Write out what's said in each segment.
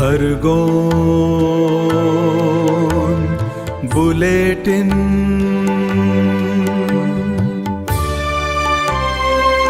Khargone bulletin.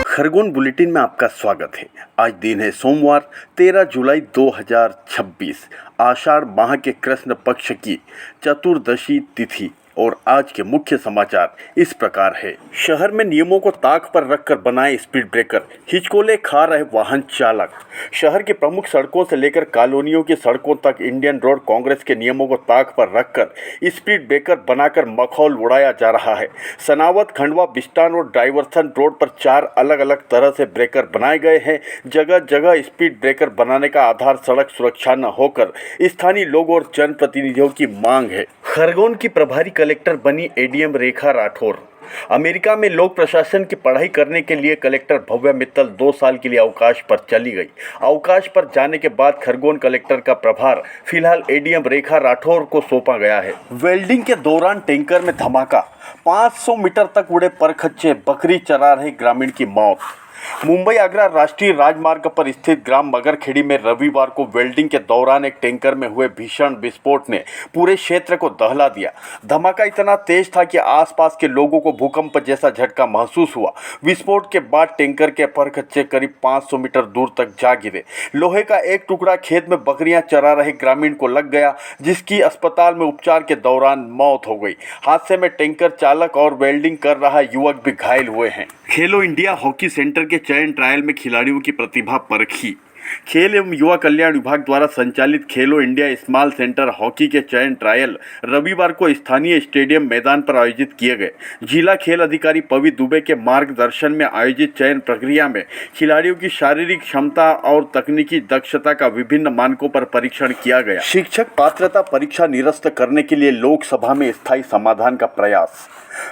Khargone bulletin में आपका स्वागत है। आज दिन है सोमवार 13 जुलाई 2026। आषाढ़ माह के कृष्ण पक्ष की चतुर्दशी तिथि और आज के मुख्य समाचार इस प्रकार है। शहर में नियमों को ताक पर रखकर बनाए स्पीड ब्रेकर, हिचकोले खा रहे वाहन चालक। शहर की प्रमुख सड़कों से लेकर कॉलोनियों की सड़कों तक इंडियन रोड कांग्रेस के नियमों को ताक पर रखकर स्पीड ब्रेकर बनाकर मखौल उड़ाया जा रहा है। सनावत, खंडवा, बिस्टान और डाइवर्सन रोड पर 4 अलग अलग तरह से ब्रेकर बनाए गए हैं। जगह जगह स्पीड ब्रेकर बनाने का आधार सड़क सुरक्षा न होकर स्थानीय लोगों और जनप्रतिनिधियों की मांग है। खरगोन की प्रभारी कलेक्टर बनी एडीएम रेखा राठौर। अमेरिका में लोक प्रशासन की पढ़ाई करने के लिए कलेक्टर भव्या मित्तल 2 साल के लिए अवकाश पर चली गई। अवकाश पर जाने के बाद खरगोन कलेक्टर का प्रभार फिलहाल एडीएम रेखा राठौर को सौंपा गया है। वेल्डिंग के दौरान टैंकर में धमाका, 500 मीटर तक उड़े परखच्चे, बकरी चरा रहे ग्रामीण की मौत। मुंबई आगरा राष्ट्रीय राजमार्ग पर स्थित ग्राम मगरखेड़ी में रविवार को वेल्डिंग के दौरान एक टैंकर में हुए भीषण विस्फोट ने पूरे क्षेत्र को दहला दिया। धमाका इतना तेज था कि आसपास के लोगों को भूकंप जैसा झटका महसूस हुआ। विस्फोट के बाद टैंकर के परखच्चे करीब 500 मीटर दूर तक जा गिरे। लोहे का एक टुकड़ा खेत में बकरियां चरा रहे ग्रामीण को लग गया, जिसकी अस्पताल में उपचार के दौरान मौत हो गई। हादसे में टैंकर चालक और वेल्डिंग कर रहा युवक भी घायल हुए हैं। खेलो इंडिया हॉकी सेंटर के चयन ट्रायल में खिलाड़ियों की प्रतिभा परखी। खेल एवं युवा कल्याण विभाग द्वारा संचालित खेलो इंडिया स्मॉल सेंटर हॉकी के चयन ट्रायल रविवार को स्थानीय स्टेडियम मैदान पर आयोजित किए गए। जिला खेल अधिकारी पवी दुबे के मार्गदर्शन में आयोजित चयन प्रक्रिया में खिलाड़ियों की शारीरिक क्षमता और तकनीकी दक्षता का विभिन्न मानकों पर परीक्षण किया गया। शिक्षक पात्रता परीक्षा निरस्त करने के लिए लोकसभा में स्थायी समाधान का प्रयास।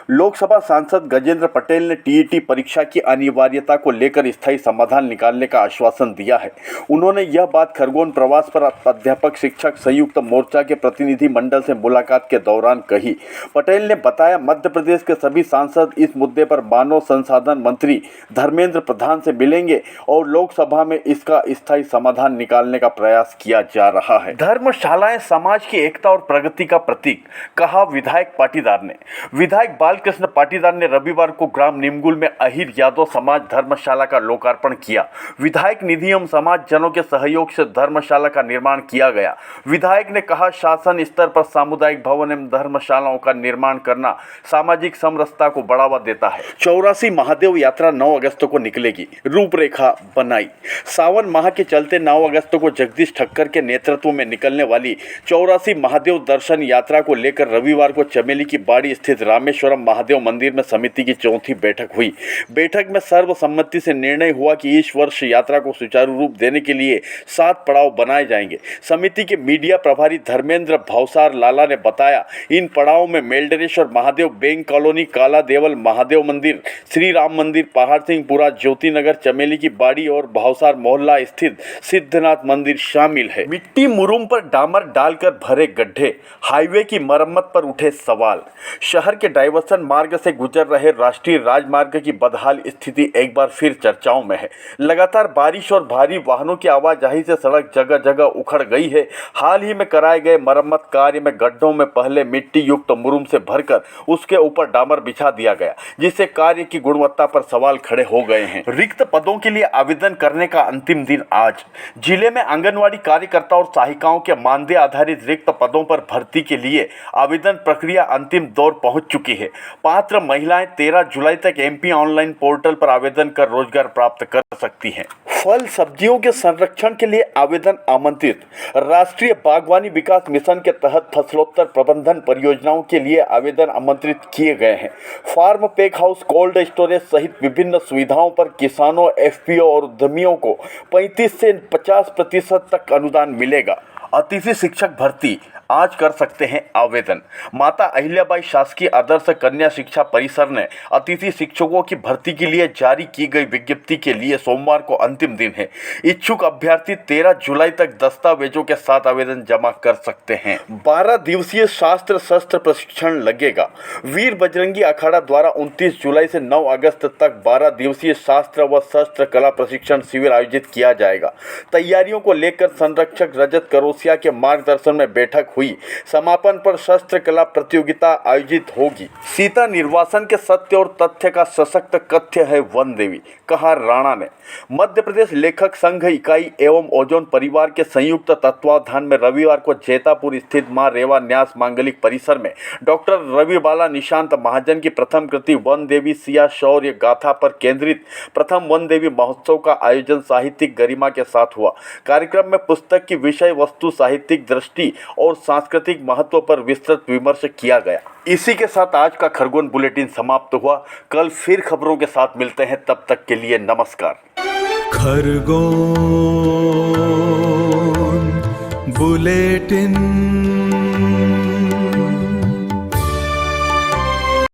लोकसभा सांसद गजेंद्र पटेल ने टीईटी परीक्षा की अनिवार्यता को लेकर स्थायी समाधान निकालने का आश्वासन दिया है। उन्होंने यह बात खरगोन प्रवास पर अध्यापक शिक्षक संयुक्त मोर्चा के प्रतिनिधि मंडल से मुलाकात के दौरान कही। पटेल ने बताया, मध्य प्रदेश के सभी सांसद इस मुद्दे पर मानव संसाधन मंत्री धर्मेंद्र प्रधान से मिलेंगे और लोकसभा में इसका स्थायी समाधान निकालने का प्रयास किया जा रहा है। धर्मशालाएं समाज की एकता और प्रगति का प्रतीक, कहा विधायक पाटीदार ने। विधायक बालकृष्ण पाटीदार ने रविवार को ग्राम निमगुल में अहिर यादव समाज धर्मशाला का लोकार्पण किया। विधायक निधि एवं समाज जनों के सहयोग से धर्मशाला का निर्माण किया गया। विधायक ने कहा, शासन स्तर पर सामुदायिक भवन एवं धर्मशालाओं का निर्माण करना सामाजिक समरसता को बढ़ावा देता है। 84 महादेव यात्रा 9 अगस्त को निकलेगी, रूपरेखा बनाई। सावन माह के चलते 9 अगस्त को जगदीश ठक्कर के नेतृत्व में निकलने वाली 84 महादेव दर्शन यात्रा को लेकर रविवार को चमेली की बाड़ी स्थित रामेश्वरम महादेव मंदिर में समिति की 4थी बैठक हुई। बैठक में सर्वसम्मति से निर्णय हुआ कि इस वर्ष यात्रा को सुचारू रूप देने के लिए 7 पड़ाव बनाए जाएंगे। समिति के मीडिया प्रभारी धर्मेंद्र भावसार लाला ने बताया, इन पड़ावों में मेल्डरेश्वर महादेव, बैंक कॉलोनी, काला देवल महादेव मंदिर, श्री राम मंदिर, पहाड़ सिंहपुरा, ज्योति नगर, चमेली की बाड़ी और भावसार मोहल्ला स्थित सिद्धनाथ मंदिर शामिल है। मिट्टी मुरुम पर डामर डालकर भरे गड्ढे, हाईवे की मरम्मत पर उठे सवाल। शहर के डाइवर्सन मार्ग से गुजर रहे राष्ट्रीय राजमार्ग की बदहाल स्थिति एक बार फिर चर्चाओं में है। लगातार बारिश और भारी वाहनों की आवाजाही से सड़क जगह जगह उखड़ गई है। हाल ही में कराए गए मरम्मत कार्य में गड्ढों में पहले मिट्टी युक्त मुरुम से भरकर उसके ऊपर डामर बिछा दिया गया, जिससे कार्य की गुणवत्ता पर सवाल खड़े हो गए हैं। रिक्त पदों के लिए आवेदन करने का अंतिम दिन आज। जिले में आंगनवाड़ी कार्यकर्ता और सहायिकाओं के मानदेय आधारित रिक्त पदों पर भर्ती के लिए आवेदन प्रक्रिया अंतिम दौर पहुंच चुकी है। पात्र महिलाएं 13 जुलाई तक एमपी ऑनलाइन पोर्टल पर आवेदन कर रोजगार प्राप्त कर सकती हैं। फल सब्जियों के संरक्षण के लिए आवेदन आमंत्रित। राष्ट्रीय बागवानी विकास मिशन के तहत फसलोत्तर प्रबंधन परियोजनाओं के लिए आवेदन आमंत्रित किए गए हैं। Farm pack house, cold storage सहित विभिन्न सुविधाओं पर किसानों, एफपीओ और उद्यमियों को 35 से 50% तक अनुदान मिलेगा। अतिथि शिक्षक भर्ती। आज कर सकते हैं आवेदन। माता अहिल्याबाई शासकीय आदर्श कन्या शिक्षा परिसर ने अतिथि शिक्षकों की भर्ती के लिए जारी की गई विज्ञप्ति के लिए सोमवार को अंतिम दिन है। इच्छुक अभ्यर्थी 13 जुलाई तक दस्तावेजों के साथ आवेदन जमा कर सकते हैं। 12 दिवसीय शास्त्र शस्त्र प्रशिक्षण लगेगा। वीर बजरंगी अखाड़ा द्वारा 29 जुलाई से 9 अगस्त तक 12 दिवसीय शास्त्र व शस्त्र कला प्रशिक्षण शिविर आयोजित किया जाएगा। तैयारियों को लेकर संरक्षक रजत करोसिया के मार्गदर्शन में बैठक हुई। समापन पर शस्त्र कला प्रतियोगिता आयोजित होगी। सीता निर्वासन के सत्य और तथ्य का सशक्त कथ्य है वन देवी, कहा राणा ने। मध्य प्रदेश लेखक संघ इकाई एवं ओजोन परिवार के संयुक्त तत्वावधान में रविवार को जैतापुर स्थित मां रेवा न्यास मांगलिक परिसर में डॉक्टर रविबाला निशांत महाजन की प्रथम कृति वन देवी सिया शौर्य गाथा पर केंद्रित प्रथम वन देवी महोत्सव का आयोजन साहित्यिक गरिमा के साथ हुआ। कार्यक्रम में पुस्तक की विषय वस्तु, साहित्यिक दृष्टि और सांस्कृतिक महत्व पर विस्तृत विमर्श किया गया। इसी के साथ आज का खरगोन बुलेटिन समाप्त हुआ। कल फिर खबरों के साथ मिलते हैं, तब तक के लिए नमस्कार। खरगोन बुलेटिन।